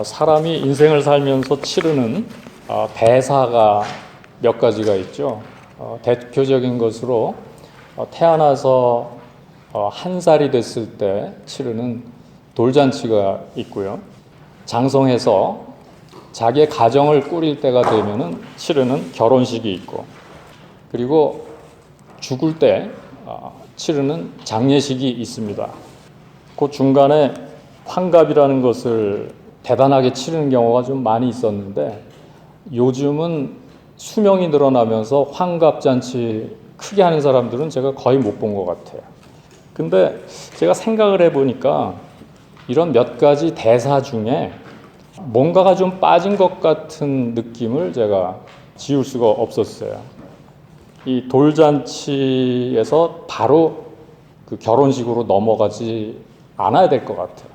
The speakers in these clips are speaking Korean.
사람이 인생을 살면서 치르는 대사가 몇 가지가 있죠. 대표적인 것으로 태어나서 1살이 됐을 때 치르는 돌잔치가 있고요. 장성해서 자기의 가정을 꾸릴 때가 되면은 치르는 결혼식이 있고, 그리고 죽을 때 치르는 장례식이 있습니다. 그 중간에 환갑이라는 것을 대단하게 치르는 경우가 좀 많이 있었는데, 요즘은 수명이 늘어나면서 환갑잔치 크게 하는 사람들은 제가 거의 못 본 것 같아요. 근데 제가 생각을 해보니까 이런 몇 가지 대사 중에 뭔가가 좀 빠진 것 같은 느낌을 제가 지울 수가 없었어요. 이 돌잔치에서 바로 그 결혼식으로 넘어가지 않아야 될 것 같아요.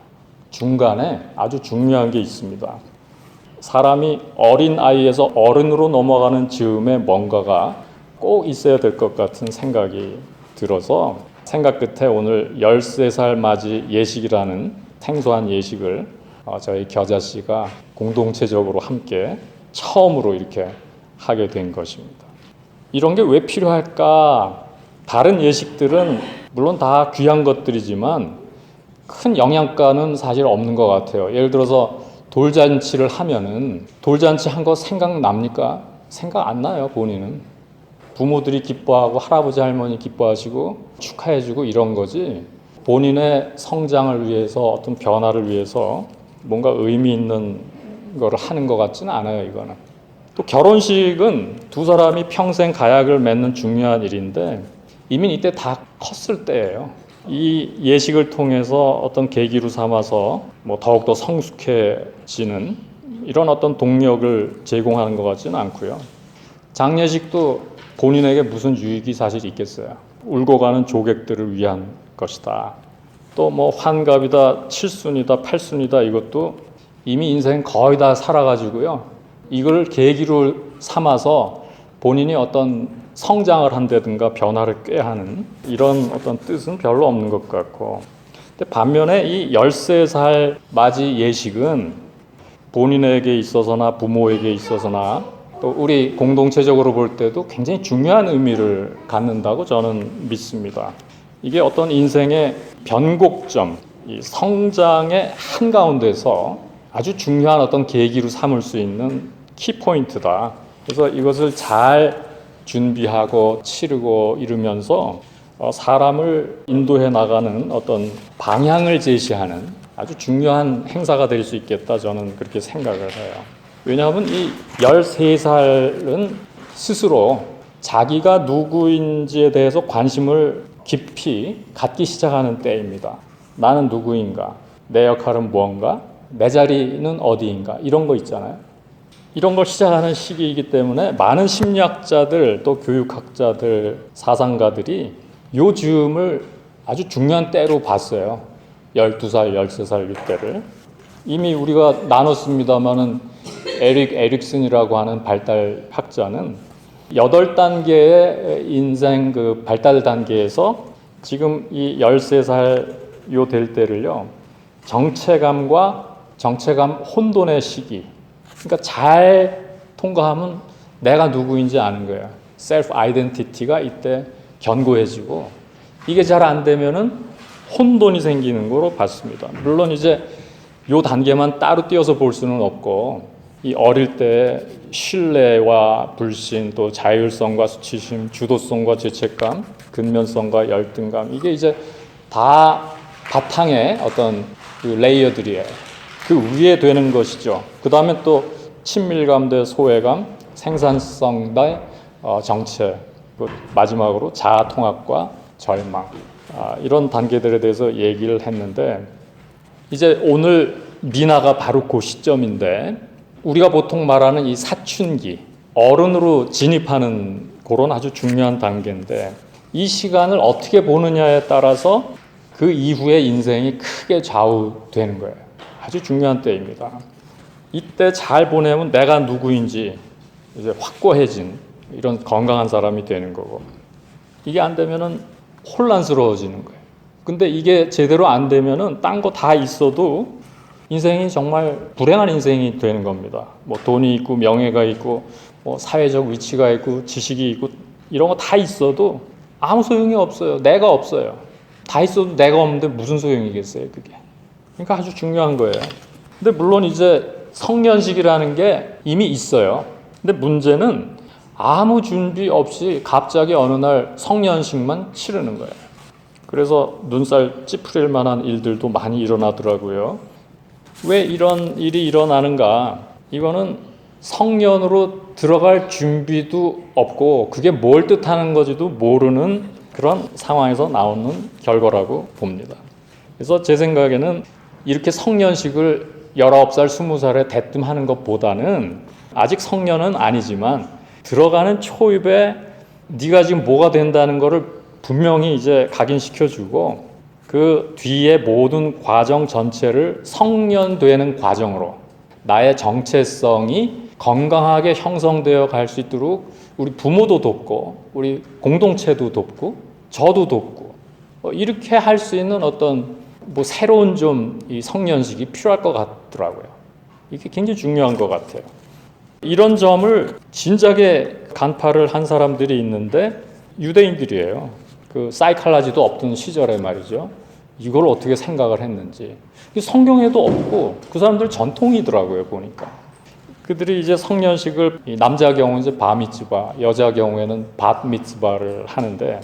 중간에 아주 중요한 게 있습니다. 사람이 어린 아이에서 어른으로 넘어가는 즈음에 뭔가가 꼭 있어야 될 것 같은 생각이 들어서 생각 끝에 오늘 13살 맞이 예식이라는 생소한 예식을 저희 겨자씨가 공동체적으로 함께 처음으로 이렇게 하게 된 것입니다. 이런 게 왜 필요할까? 다른 예식들은 물론 다 귀한 것들이지만 큰 영양가는 사실 없는 것 같아요. 예를 들어서 돌잔치를 하면은 돌잔치 한 거 생각납니까? 생각 안 나요, 본인은. 부모들이 기뻐하고 할아버지 할머니 기뻐하시고 축하해주고 이런 거지, 본인의 성장을 위해서 어떤 변화를 위해서 뭔가 의미 있는 거를 하는 것 같지는 않아요, 이거는. 또 결혼식은 두 사람이 평생 가약을 맺는 중요한 일인데 이미 이때 다 컸을 때예요. 이 예식을 통해서 어떤 계기로 삼아서 더욱더 성숙해지는 이런 어떤 동력을 제공하는 것 같지는 않고요. 장례식도 본인에게 무슨 유익이 사실 있겠어요. 울고 가는 조객들을 위한 것이다. 또 환갑이다, 칠순이다, 팔순이다, 이것도 이미 인생 거의 다 살아가지고요. 이걸 계기로 삼아서 본인이 어떤 성장을 한다든가 변화를 꾀하는 이런 어떤 뜻은 별로 없는 것 같고, 근데 반면에 이 13살 맞이 예식은 본인에게 있어서나 부모에게 있어서나 또 우리 공동체적으로 볼 때도 굉장히 중요한 의미를 갖는다고 저는 믿습니다. 이게 어떤 인생의 변곡점, 이 성장의 한가운데서 아주 중요한 어떤 계기로 삼을 수 있는 키포인트다. 그래서 이것을 잘 준비하고 치르고 이루면서 사람을 인도해 나가는 어떤 방향을 제시하는 아주 중요한 행사가 될 수 있겠다, 저는 그렇게 생각을 해요. 왜냐하면 이 13살은 스스로 자기가 누구인지에 대해서 관심을 깊이 갖기 시작하는 때입니다. 나는 누구인가? 내 역할은 무언가? 내 자리는 어디인가? 이런 거 있잖아요. 이런 걸 시작하는 시기이기 때문에 많은 심리학자들, 또 교육학자들, 사상가들이 요 즈음을 아주 중요한 때로 봤어요. 12살, 13살 이때를. 이미 우리가 나눴습니다마는 에릭 에릭슨이라고 하는 발달학자는 8단계의 인생 그 발달 단계에서 지금 이 13살 요 될 때를요, 정체감 혼돈의 시기. 그러니까 잘 통과하면 내가 누구인지 아는 거예요. 셀프 아이덴티티가 이때 견고해지고, 이게 잘 안 되면은 혼돈이 생기는 거로 봤습니다. 물론 이제 요 단계만 따로 띄어서 볼 수는 없고, 이 어릴 때 신뢰와 불신, 또 자율성과 수치심, 주도성과 죄책감, 근면성과 열등감, 이게 이제 다 바탕에 어떤 그 레이어들이에요. 그 위에 되는 것이죠. 그 다음에 또 친밀감 대 소외감, 생산성 대 정체, 마지막으로 자아 통합과 절망, 이런 단계들에 대해서 얘기를 했는데, 이제 오늘 미나가 바로 그 시점인데, 우리가 보통 말하는 이 사춘기, 어른으로 진입하는 그런 아주 중요한 단계인데, 이 시간을 어떻게 보느냐에 따라서 그 이후의 인생이 크게 좌우되는 거예요. 아주 중요한 때입니다. 이때 잘 보내면 내가 누구인지 이제 확고해진 이런 건강한 사람이 되는 거고, 이게 안 되면은 혼란스러워지는 거예요. 근데 이게 제대로 안 되면은 딴 거 다 있어도 인생이 정말 불행한 인생이 되는 겁니다. 뭐 돈이 있고 명예가 있고 뭐 사회적 위치가 있고 지식이 있고 이런 거 다 있어도 아무 소용이 없어요. 내가 없어요. 다 있어도 내가 없는데 무슨 소용이겠어요, 그게. 그러니까 아주 중요한 거예요. 근데 물론 이제 성년식이라는 게 이미 있어요. 근데 문제는 아무 준비 없이 갑자기 어느 날 성년식만 치르는 거예요. 그래서 눈살 찌푸릴 만한 일들도 많이 일어나더라고요. 왜 이런 일이 일어나는가? 이거는 성년으로 들어갈 준비도 없고 그게 뭘 뜻하는 건지도 모르는 그런 상황에서 나오는 결과라고 봅니다. 그래서 제 생각에는 이렇게 성년식을 19살, 20살에 대뜸 하는 것보다는 아직 성년은 아니지만 들어가는 초입에 네가 지금 뭐가 된다는 거를 분명히 이제 각인시켜주고 그 뒤에 모든 과정 전체를 성년되는 과정으로 나의 정체성이 건강하게 형성되어 갈 수 있도록 우리 부모도 돕고 우리 공동체도 돕고 저도 돕고 이렇게 할 수 있는 어떤 뭐 새로운 좀 이 성년식이 필요할 것 같더라고요. 이게 굉장히 중요한 것 같아요. 이런 점을 진작에 간파를 한 사람들이 있는데 유대인들이에요. 그 사이칼라지도 없던 시절에 말이죠. 이걸 어떻게 생각을 했는지. 성경에도 없고 그 사람들 전통이더라고요, 보니까. 그들이 이제 성년식을 남자 경우는 이제 바미츠바, 여자 경우에는 밧미츠바를 하는데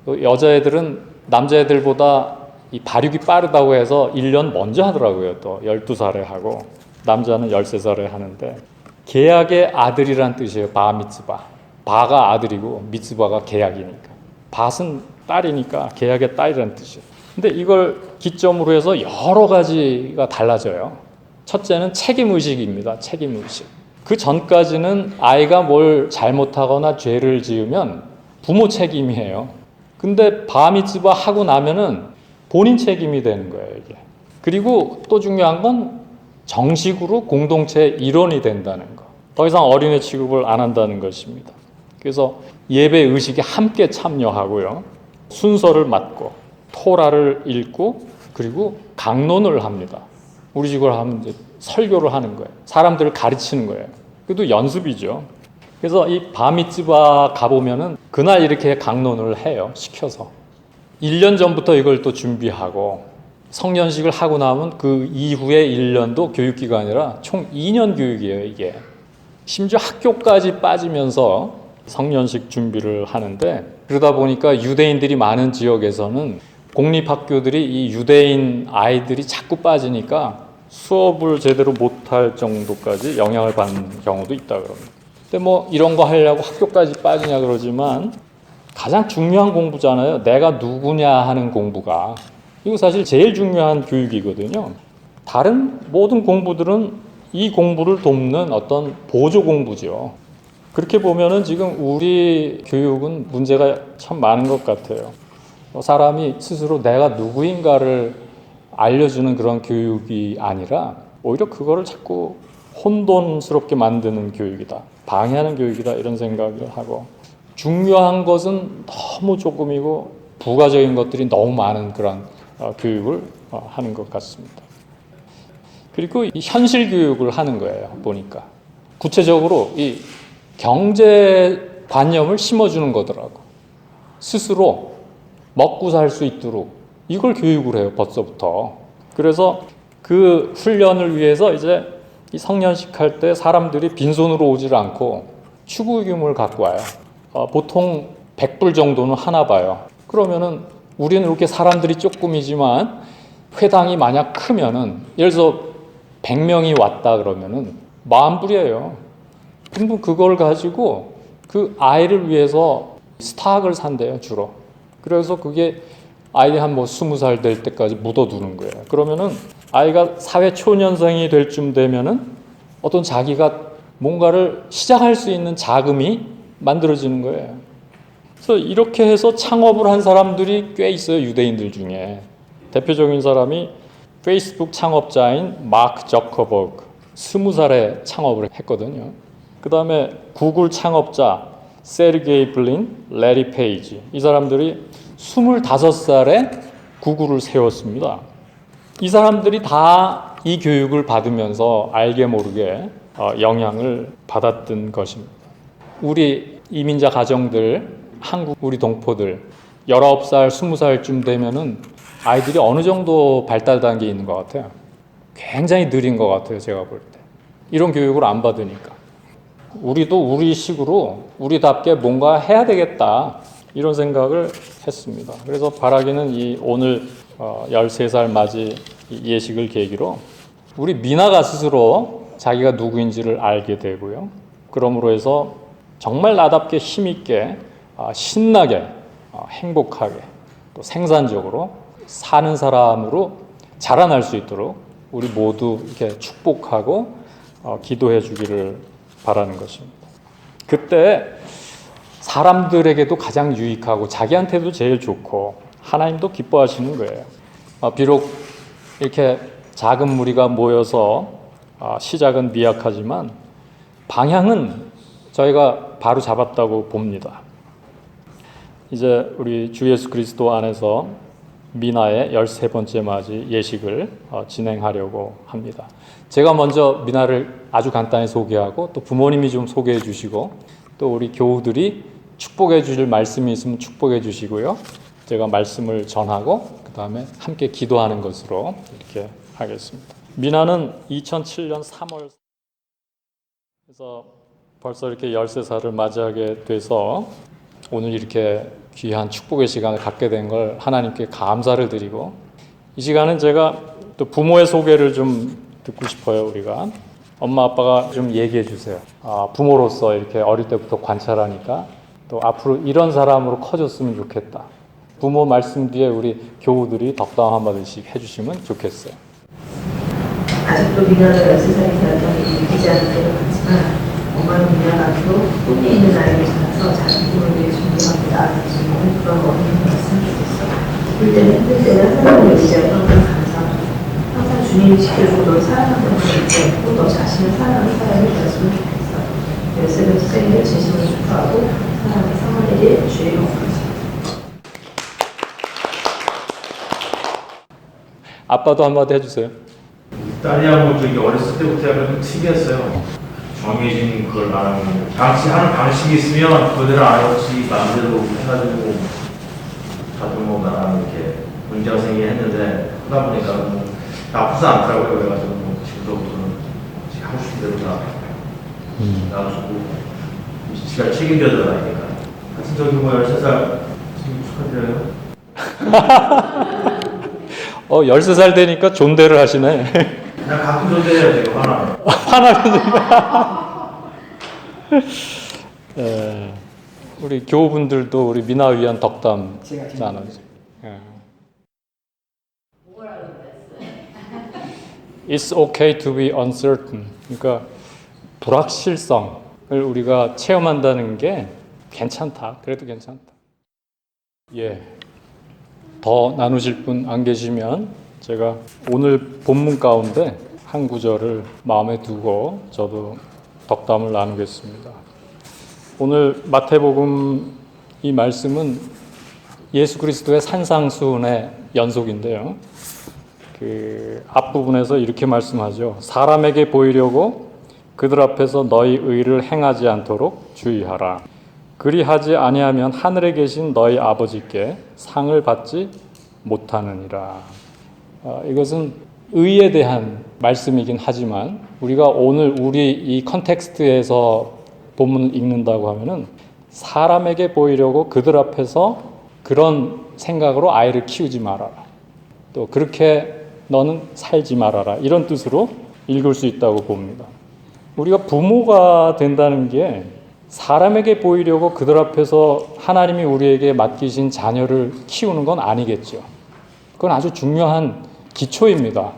여자애들은 남자애들보다 이 발육이 빠르다고 해서 1년 먼저 하더라고요. 또 12살에 하고 남자는 13살에 하는데 계약의 아들이란 뜻이에요. 바미츠바. 바가 아들이고 미츠바가 계약이니까. 밧은 딸이니까 계약의 딸이란 뜻이에요. 근데 이걸 기점으로 해서 여러 가지가 달라져요. 첫째는 책임의식입니다. 책임의식. 그 전까지는 아이가 뭘 잘못하거나 죄를 지으면 부모 책임이에요. 근데 바미츠바 하고 나면은 본인 책임이 되는 거예요, 이게. 그리고 또 중요한 건 정식으로 공동체 일원이 된다는 거. 더 이상 어린애 취급을 안 한다는 것입니다. 그래서 예배 의식에 함께 참여하고요. 순서를 맡고 토라를 읽고 그리고 강론을 합니다. 우리 식으로 하면 이제 설교를 하는 거예요. 사람들을 가르치는 거예요. 그것도 연습이죠. 그래서 이 바미츠바 가보면은 그날 이렇게 강론을 해요. 시켜서. 1년 전부터 이걸 또 준비하고 성년식을 하고 나면 그 이후에 1년도 교육기간이라 총 2년 교육이에요, 이게. 심지어 학교까지 빠지면서 성년식 준비를 하는데 그러다 보니까 유대인들이 많은 지역에서는 공립학교들이 이 유대인 아이들이 자꾸 빠지니까 수업을 제대로 못할 정도까지 영향을 받는 경우도 있다 그럽니다. 근데 뭐 이런 거 하려고 학교까지 빠지냐 그러지만 가장 중요한 공부잖아요. 내가 누구냐 하는 공부가. 이거 사실 제일 중요한 교육이거든요. 다른 모든 공부들은 이 공부를 돕는 어떤 보조 공부죠. 그렇게 보면은 지금 우리 교육은 문제가 참 많은 것 같아요. 사람이 스스로 내가 누구인가를 알려주는 그런 교육이 아니라 오히려 그거를 자꾸 혼돈스럽게 만드는 교육이다. 방해하는 교육이다. 이런 생각을 하고 중요한 것은 너무 조금이고 부가적인 것들이 너무 많은 그런 교육을 하는 것 같습니다. 그리고 이 현실 교육을 하는 거예요. 보니까 구체적으로 이 경제관념을 심어주는 거더라고. 스스로 먹고 살 수 있도록 이걸 교육을 해요. 벌써부터. 그래서 그 훈련을 위해서 이제 이 성년식 할 때 사람들이 빈손으로 오질 않고 축의금을 갖고 와요. 보통 100불 정도는 하나 봐요. 그러면은 우리는 이렇게 사람들이 조금이지만 회당이 만약 크면은 예를 들어서 100명이 왔다 그러면은 10,000불이에요. 근데 그걸 가지고 그 아이를 위해서 스탁을 산대요, 주로. 그래서 그게 아이 한 뭐 20살 될 때까지 묻어두는 거예요. 그러면은 아이가 사회 초년생이 될 쯤 되면은 어떤 자기가 뭔가를 시작할 수 있는 자금이 만들어지는 거예요. 그래서 이렇게 해서 창업을 한 사람들이 꽤 있어요, 유대인들 중에. 대표적인 사람이 페이스북 창업자인 마크 저커버그, 20살에 창업을 했거든요. 그 다음에 구글 창업자 세르게이 블린, 레리 페이지, 이 사람들이 25살에 구글을 세웠습니다. 이 사람들이 다 이 교육을 받으면서 알게 모르게 영향을 받았던 것입니다. 우리 이민자 가정들, 한국 우리 동포들 19살, 20살쯤 되면은 아이들이 어느 정도 발달 단계에 있는 것 같아요. 굉장히 느린 것 같아요, 제가 볼 때. 이런 교육을 안 받으니까. 우리도 우리식으로 우리답게 뭔가 해야 되겠다, 이런 생각을 했습니다. 그래서 바라기는 이 오늘 13살 맞이 예식을 계기로 우리 미나가 스스로 자기가 누구인지를 알게 되고요. 그러므로 해서 정말 나답게 힘있게 신나게 행복하게 또 생산적으로 사는 사람으로 자라날 수 있도록 우리 모두 이렇게 축복하고 기도해 주기를 바라는 것입니다. 그때 사람들에게도 가장 유익하고 자기한테도 제일 좋고 하나님도 기뻐하시는 거예요. 비록 이렇게 작은 무리가 모여서 시작은 미약하지만 방향은 저희가 바로 잡았다고 봅니다. 이제 우리 주 예수 그리스도 안에서 미나의 13번째 맞이 예식을 진행하려고 합니다. 제가 먼저 미나를 아주 간단히 소개하고 또 부모님이 좀 소개해 주시고 또 우리 교우들이 축복해 주실 말씀이 있으면 축복해 주시고요. 제가 말씀을 전하고 그 다음에 함께 기도하는 것으로 이렇게 하겠습니다. 미나는 2007년 3월 그래서 벌써 이렇게 13살을 맞이하게 돼서 오늘 이렇게 귀한 축복의 시간을 갖게 된 걸 하나님께 감사를 드리고, 이 시간은 제가 또 부모의 소개를 좀 듣고 싶어요. 우리가 엄마 아빠가 좀 얘기해 주세요. 부모로서 이렇게 어릴 때부터 관찰하니까 또 앞으로 이런 사람으로 커졌으면 좋겠다. 부모 말씀 뒤에 우리 교우들이 덕담 한마디씩 해주시면 좋겠어요. 아직도 미나가 13살이 되었던 일이 믿기지 않을 때가 많지만 엄마는 미나가도 꿈이 있는 아이를 찾아서 자기 꿈을 위해 준비합니다. 지금은 그런 어린이가 있으면 좋겠어. 볼 때는 힘들 때는 하나님을 의지하여 항상 감사합니다. 항상 주님이 지켜주고 널 사랑한다는 걸 믿고 너 자신을 사랑하는 사람이 되었으면 좋겠어. 13번째 생일을 진심으로 축하하고 사랑의 성화되길 주의 영광입니다. 아빠도 한마디 해주세요. 딸이하고 저기 어렸을 때부터 약간 좀 특이했어요. 정해진 그걸 말하는 하는 방식이 있으면 그대로 안 없이 마음대로 해가지고 다들 뭐 나랑 이렇게 문제가 생기긴 했는데 하다 보니까 뭐 나쁘지 않더라고요. 그래가지고 뭐 지금부터는 하고 싶은 대로 다 나눠주고 지가 책임져야 되니까. 하여튼 저기 뭐 13살 생일 축하드려요. 13살 되니까 존대를 하시네. 그냥 가끔 존재해요. 지금 화나면. 화나면서. 우리 교우분들도 우리 미나 위한 덕담 나누죠. It's okay to be uncertain. 그러니까 불확실성을 우리가 체험한다는 게 괜찮다. 그래도 괜찮다. 예. 더 나누실 분 안 계시면 제가 오늘 본문 가운데 한 구절을 마음에 두고 저도 덕담을 나누겠습니다. 오늘 마태복음 이 말씀은 예수 그리스도의 산상수훈의 연속인데요. 그 앞부분에서 이렇게 말씀하죠. 사람에게 보이려고 그들 앞에서 너희 의를 행하지 않도록 주의하라. 그리하지 아니하면 하늘에 계신 너희 아버지께 상을 받지 못하느니라. 이것은 의에 대한 말씀이긴 하지만 우리가 오늘 우리 이 컨텍스트에서 본문을 읽는다고 하면은 사람에게 보이려고 그들 앞에서 그런 생각으로 아이를 키우지 말아라. 또 그렇게 너는 살지 말아라. 이런 뜻으로 읽을 수 있다고 봅니다. 우리가 부모가 된다는 게 사람에게 보이려고 그들 앞에서 하나님이 우리에게 맡기신 자녀를 키우는 건 아니겠죠. 그건 아주 중요한 기초입니다.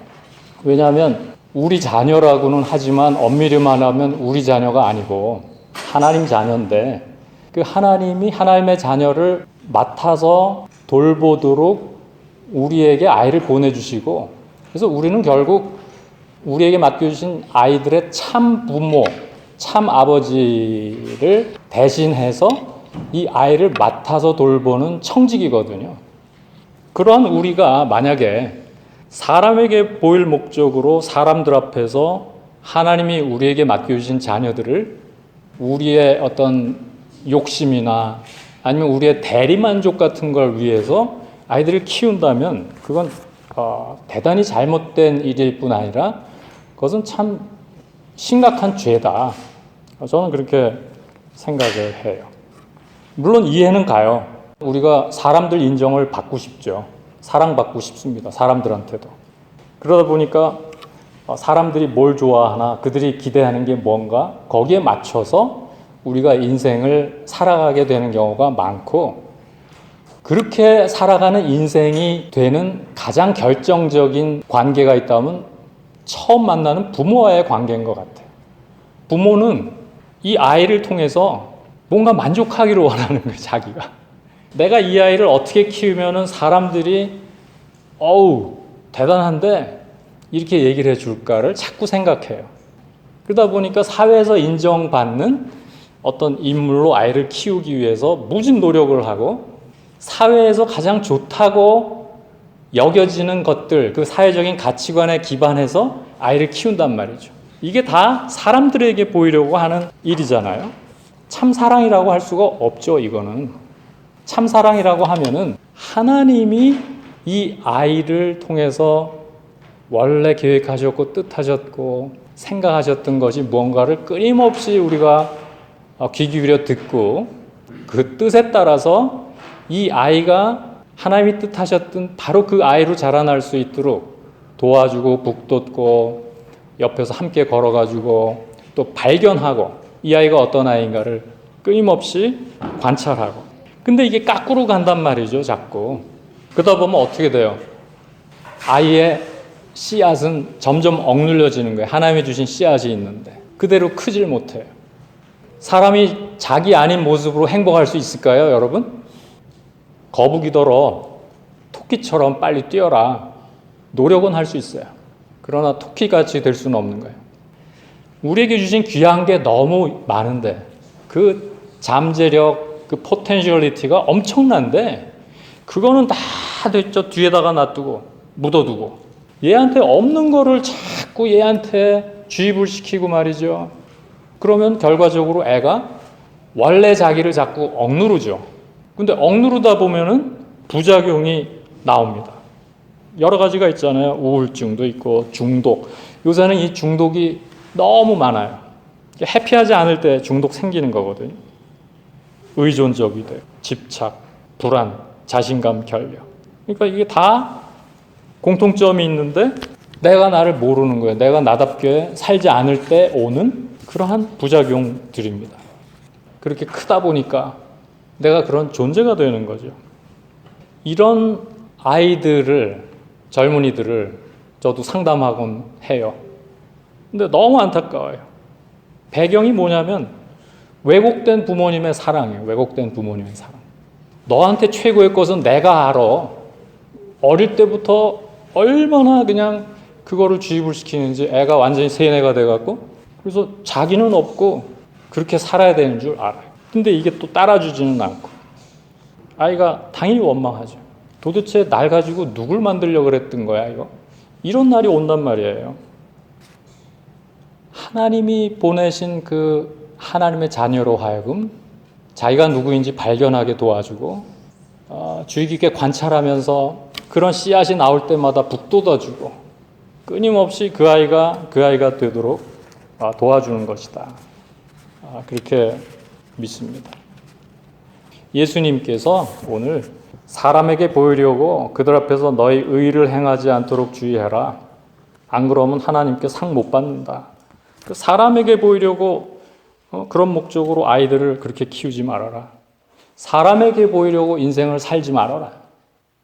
왜냐하면 우리 자녀라고는 하지만 엄밀히 말하면 우리 자녀가 아니고 하나님 자녀인데 그 하나님이 하나님의 자녀를 맡아서 돌보도록 우리에게 아이를 보내주시고 그래서 우리는 결국 우리에게 맡겨주신 아이들의 참 부모 참 아버지를 대신해서 이 아이를 맡아서 돌보는 청직이거든요. 그러한 우리가 만약에 사람에게 보일 목적으로 사람들 앞에서 하나님이 우리에게 맡겨주신 자녀들을 우리의 어떤 욕심이나 아니면 우리의 대리만족 같은 걸 위해서 아이들을 키운다면 그건 대단히 잘못된 일일 뿐 아니라 그것은 참 심각한 죄다. 저는 그렇게 생각을 해요. 물론 이해는 가요. 우리가 사람들 인정을 받고 싶죠. 사랑받고 싶습니다. 사람들한테도. 그러다 보니까 사람들이 뭘 좋아하나 그들이 기대하는 게 뭔가 거기에 맞춰서 우리가 인생을 살아가게 되는 경우가 많고 그렇게 살아가는 인생이 되는 가장 결정적인 관계가 있다면 처음 만나는 부모와의 관계인 것 같아요. 부모는 이 아이를 통해서 뭔가 만족하기를 원하는 거예요, 자기가. 내가 이 아이를 어떻게 키우면은 사람들이 어우, 대단한데 이렇게 얘기를 해줄까를 자꾸 생각해요. 그러다 보니까 사회에서 인정받는 어떤 인물로 아이를 키우기 위해서 무진 노력을 하고 사회에서 가장 좋다고 여겨지는 것들, 그 사회적인 가치관에 기반해서 아이를 키운단 말이죠. 이게 다 사람들에게 보이려고 하는 일이잖아요. 참 사랑이라고 할 수가 없죠, 이거는. 참 사랑이라고 하면은 하나님이 이 아이를 통해서 원래 계획하셨고 뜻하셨고 생각하셨던 것이 무언가를 끊임없이 우리가 귀 기울여 듣고 그 뜻에 따라서 이 아이가 하나님이 뜻하셨던 바로 그 아이로 자라날 수 있도록 도와주고 북돋고 옆에서 함께 걸어가지고 또 발견하고 이 아이가 어떤 아이인가를 끊임없이 관찰하고 근데 이게 까꾸로 간단 말이죠, 자꾸. 그러다 보면 어떻게 돼요? 아이의 씨앗은 점점 억눌려지는 거예요. 하나님이 주신 씨앗이 있는데 그대로 크질 못해요. 사람이 자기 아닌 모습으로 행복할 수 있을까요, 여러분? 거북이더러 토끼처럼 빨리 뛰어라. 노력은 할 수 있어요. 그러나 토끼같이 될 수는 없는 거예요. 우리에게 주신 귀한 게 너무 많은데 그 잠재력, 그 포텐셜리티가 엄청난데 그거는 다 저 뒤에다가 놔두고 묻어두고 얘한테 없는 거를 자꾸 얘한테 주입을 시키고 말이죠. 그러면 결과적으로 애가 원래 자기를 자꾸 억누르죠. 근데 억누르다 보면은 부작용이 나옵니다. 여러 가지가 있잖아요. 우울증도 있고 중독. 요새는 이 중독이 너무 많아요. 해피하지 않을 때 중독 생기는 거거든요. 의존적이 돼요. 집착, 불안, 자신감 결여. 그러니까 이게 다 공통점이 있는데 내가 나를 모르는 거예요. 내가 나답게 살지 않을 때 오는 그러한 부작용들입니다. 그렇게 크다 보니까 내가 그런 존재가 되는 거죠. 이런 아이들을, 젊은이들을 저도 상담하곤 해요. 근데 너무 안타까워요. 배경이 뭐냐면 왜곡된 부모님의 사랑이에요. 왜곡된 부모님의 사랑. 너한테 최고의 것은 내가 알아. 어릴 때부터 얼마나 그냥 그거를 주입을 시키는지 애가 완전히 세뇌가 돼갖고 그래서 자기는 없고 그렇게 살아야 되는 줄 알아요. 근데 이게 또 따라주지는 않고 아이가 당연히 원망하죠. 도대체 날 가지고 누굴 만들려고 그랬던 거야 이거? 이런 날이 온단 말이에요. 하나님이 보내신 그 하나님의 자녀로 하여금 자기가 누구인지 발견하게 도와주고 주의 깊게 관찰하면서 그런 씨앗이 나올 때마다 북돋아주고 끊임없이 그 아이가 되도록 도와주는 것이다. 그렇게 믿습니다. 예수님께서 오늘 사람에게 보이려고 그들 앞에서 너희 의를 행하지 않도록 주의해라. 안 그러면 하나님께 상 못 받는다. 그 사람에게 보이려고 그런 목적으로 아이들을 그렇게 키우지 말아라. 사람에게 보이려고 인생을 살지 말아라.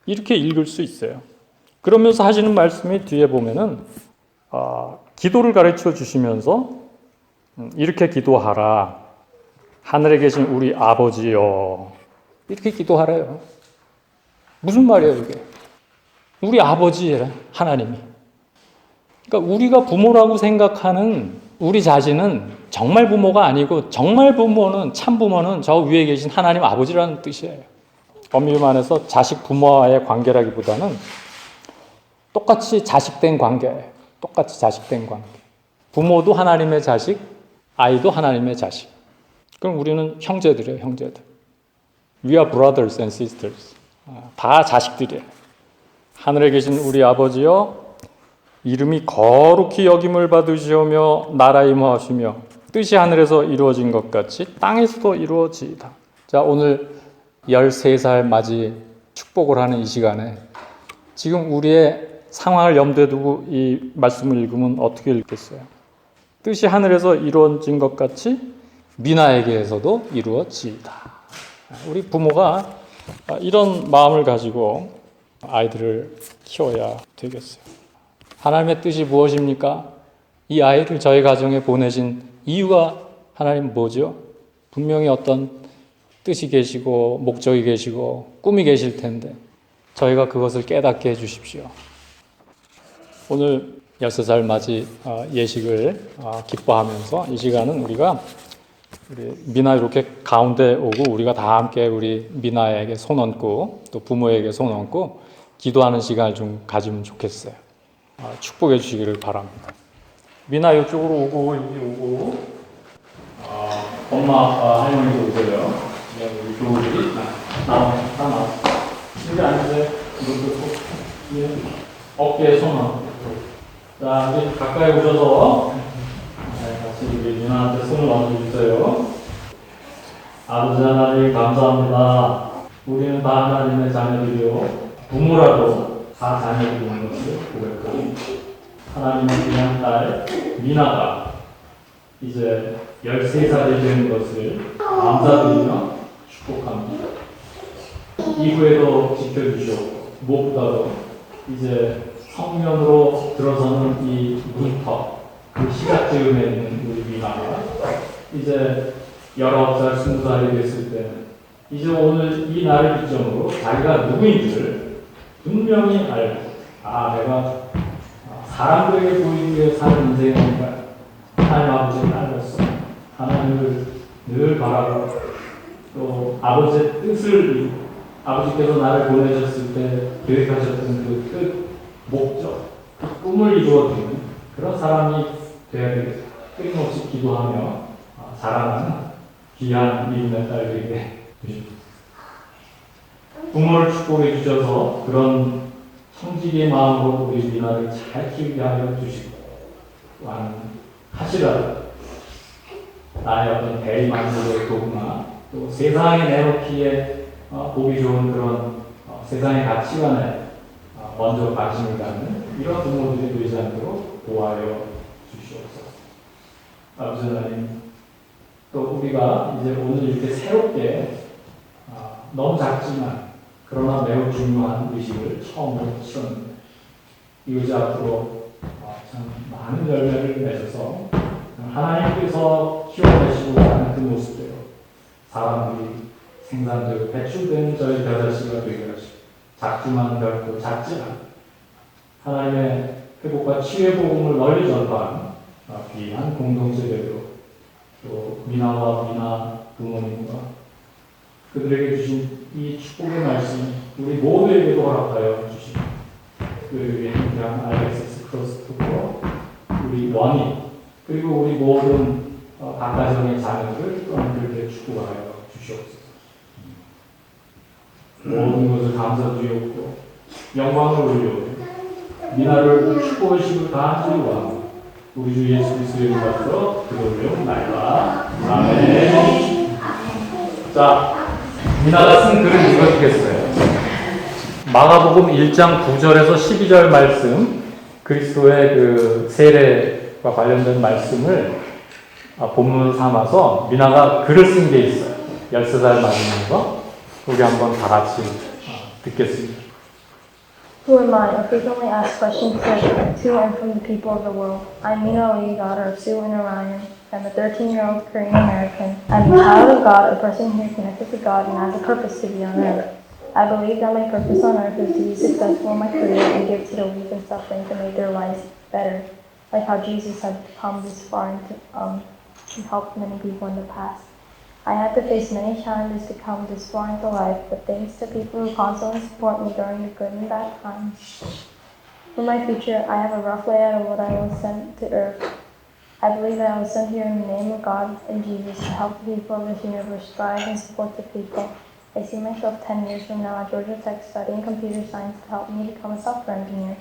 이렇게 읽을 수 있어요. 그러면서 하시는 말씀이 뒤에 보면은 기도를 가르쳐 주시면서 이렇게 기도하라. 하늘에 계신 우리 아버지여. 이렇게 기도하래요. 무슨 말이에요, 이게? 우리 아버지래, 하나님이. 그러니까 우리가 부모라고 생각하는 우리 자신은 정말 부모가 아니고 정말 부모는 참 부모는 저 위에 계신 하나님 아버지라는 뜻이에요. 엄밀히 말해서 자식 부모와의 관계라기보다는 똑같이 자식된 관계예요. 똑같이 자식된 관계. 부모도 하나님의 자식, 아이도 하나님의 자식. 그럼 우리는 형제들이에요, 형제들. We are brothers and sisters. 다 자식들이에요. 하늘에 계신 우리 아버지여, 이름이 거룩히 여김을 받으시오며 나라 임하시며 뜻이 하늘에서 이루어진 것 같이 땅에서도 이루어지이다. 자, 오늘 13살 맞이 축복을 하는 이 시간에 지금 우리의 상황을 염두에 두고 이 말씀을 읽으면 어떻게 읽겠어요? 뜻이 하늘에서 이루어진 것 같이 미나에게서도 이루어지이다. 우리 부모가 이런 마음을 가지고 아이들을 키워야 되겠어요. 하나님의 뜻이 무엇입니까? 이 아이를 저희 가정에 보내신 이유가 하나님 뭐죠? 분명히 어떤 뜻이 계시고 목적이 계시고 꿈이 계실 텐데 저희가 그것을 깨닫게 해주십시오. 오늘 13살 맞이 예식을 기뻐하면서 이 시간은 우리 미나 이렇게 가운데 오고 우리가 다 함께 우리 미나에게 손 얹고 또 부모에게 손 얹고 기도하는 시간을 좀 가지면 좋겠어요. 축복해 주시기를 바랍니다. 미나 이쪽으로 오고 여기 오고 엄마 아빠 할머니도 오세요. 우리 교우들이 나와 여기 앉으세요. 어깨에 손 얹고 자 우리 가까이 오셔서 같이 우리 미나한테 손을 얹어주세요. 아버지 하나님 감사합니다. 우리는 다 하나님의 자녀들이요 부모라도 다 자녀들인 것을 고백하고 하나님의 귀한 딸 미나가 이제 13살이 되는 것을 감사드리며 축복합니다. 이후에도 지켜주시고 무엇보다도 이제 성년으로 들어서는 이 문터 그 시작점에 있는 우리 미나가 이제 19살, 20살이 됐을 때는 이제 오늘 이 날을 기점으로 자기가 누구인지를 분명히 알고 내가 사람들에게 보이기 위해 사는 인생이 아닌가 하나님 아버지의 딸로서 하나님을 늘 바라고 또 아버지의 뜻을 아버지께서 나를 보내셨을 때 계획하셨던 그 뜻, 목적, 그 꿈을 이루어주는 그런 사람이 되어야 되겠다. 끊임없이 기도하며 자라나는 귀한 믿음의 딸들에게 주십니다. 부모를 축복해 주셔서 그런 성직의 마음으로 우리 미나를 잘 키우게 하여 주시고 또한 하시라도 나의 어떤 대리만족의 도구나 또 세상에 내놓기에 보기 좋은 그런 세상의 가치관에 먼저 관심을 갖는 이런 부모들이 되지 않도록 도와여 주시옵소서. 아버지 하나님, 또 우리가 이제 오늘 이렇게 새롭게 너무 작지만 그러나 매우 중요한 의식을 처음으로 치렀는데 이 의지 앞으로 참 많은 열매를 맺어서 하나님께서 키워내시고자 하는 그 모습대로 사람들이 생산되고 배출되는 저희 별자씨가 되게 하시고 작지만 결코 작지 않고 하나님의 회복과 치유의 복음을 널리 전파하는 귀한 공동체대로 또 미나와 미나 부모님과 그들에게 주신 이 축복의 말씀 우리 모두에게도 허락하여 주시고 그들에게 함께한 알렉시스 크로스토퍼 우리 원희 그리고 우리 모든 각 가정의 자녀들 또한 그들에게 축복하여 주시옵소서. 모든 것을 감사드리옵고 영광을 올리옵고 미나를 축복하시고 간절히 구하고 우리 주 예수 그리스도의 이름 받들어 기도올려옵나이다. 아멘. 자, 미나가 쓴 글은 이것이겠어요. 마가복음 1장 9절에서 12절 말씀 그리스도의 그 세례와 관련된 말씀을 본문으로 삼아서 미나가 글을 쓴 게 있어요. 13살 맞으면서 우리 한번 다 같이 듣겠습니다. Who am I? A frequently asked question to and from the people of the world. I'm Mina Lee, daughter of Sue and Orion. I'm a 13-year-old Korean American. I'm a child of God, a person here connected to God and has a purpose to be on earth. I believe that my purpose on earth is to be successful in my career and give to the weak and suffering to make their lives better, like how Jesus had come this far and to help many people in the past. I had to face many challenges to come this far into life, but thanks to people who constantly support me during the good and bad times, For my future, I have a rough layout of what I was sent to earth. I believe that I was sent here in the name of God and Jesus to help the people of this universe thrive and support the people. I see myself 10 years from now at Georgia Tech studying computer science to help me become a software engineer,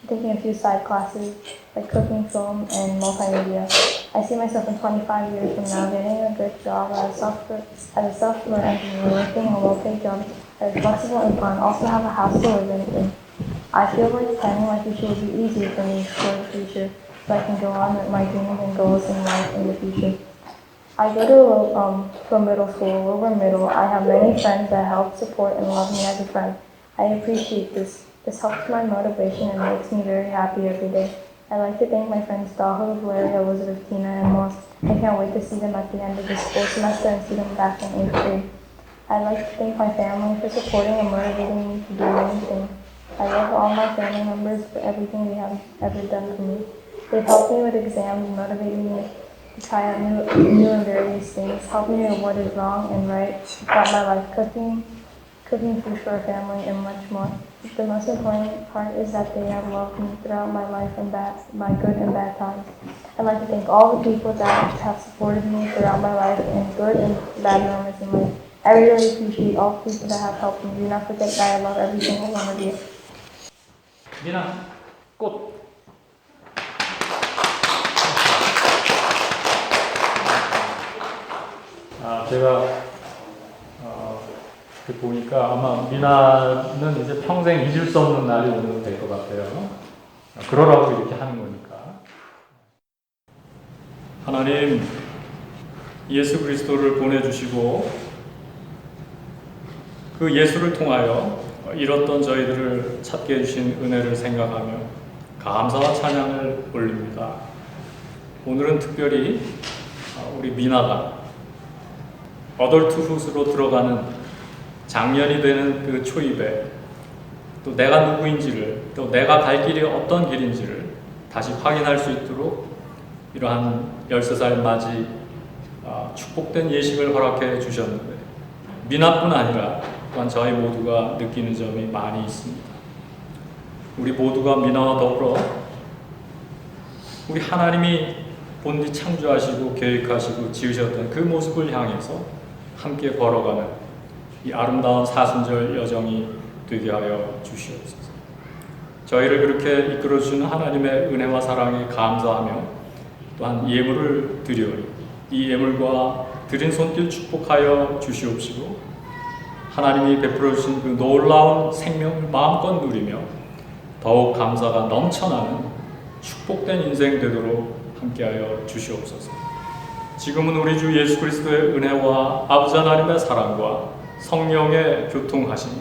taking a few side classes like cooking, film, and multimedia. I see myself in 25 years from now getting a good job as a software engineer, working a well-paid job that is flexible and fun, also have a house to live in. I feel like planning my future will be easier for me for the future, so I can go on with my dreams and goals in life in the future. I go to a middle school, Wilbur Middle. I have many friends that help, support, and love me as a friend. I appreciate this. This helps my motivation and makes me very happy every day. I'd like to thank my friends Daho, Valeria, Elizabeth, Tina, and Moss. I can't wait to see them at the end of the school semester and see them back in 8th grade. I'd like to thank my family for supporting and motivating me to do anything. I love all my family members for everything they have ever done for me. They've helped me with exams, motivated me to try out new and various things, helped me know what is wrong and right about my life, cooking food for a family, and much more. The most important part is that they have loved me throughout my life and my good and bad times. I'd like to thank all the people that have supported me throughout my life in good and bad moments in life. I really appreciate all the people that have helped me. Do not forget that I love every single one of you. 미나, 꽃. 제가 보니까 아마 미나는 이제 평생 잊을 수 없는 날이 오면 될 것 같아요. 그러라고 이렇게 하는 거니까. 하나님, 예수 그리스도를 보내주시고 그 예수를 통하여 잃었던 저희들을 찾게 해주신 은혜를 생각하며 감사와 찬양을 올립니다. 오늘은 특별히 우리 미나가 어덜트훗으로 들어가는 장년이 되는 그 초입에 또 내가 누구인지를, 또 내가 갈 길이 어떤 길인지를 다시 확인할 수 있도록 이러한 13살 맞이 축복된 예식을 허락해 주셨는데, 미나뿐 아니라 또한 저희 모두가 느끼는 점이 많이 있습니다. 우리 모두가 미나와 더불어 우리 하나님이 본디 창조하시고 계획하시고 지으셨던 그 모습을 향해서 함께 걸어가는 이 아름다운 사순절 여정이 되게 하여 주시옵소서. 저희를 그렇게 이끌어주시는 하나님의 은혜와 사랑에 감사하며 또한 예물을 드리오니 이 예물과 드린 손길 축복하여 주시옵시고, 하나님이 베풀어 주신 그 놀라운 생명을 마음껏 누리며 더욱 감사가 넘쳐나는 축복된 인생 되도록 함께하여 주시옵소서. 지금은 우리 주 예수 그리스도의 은혜와 아버지 하나님의 사랑과 성령의 교통하심이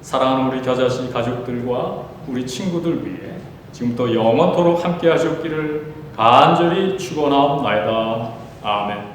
사랑하는 우리 겨자씨 가족들과 우리 친구들 위해 지금부터 영원토록 함께 하셨기를 간절히 축원하옵나이다. 아멘.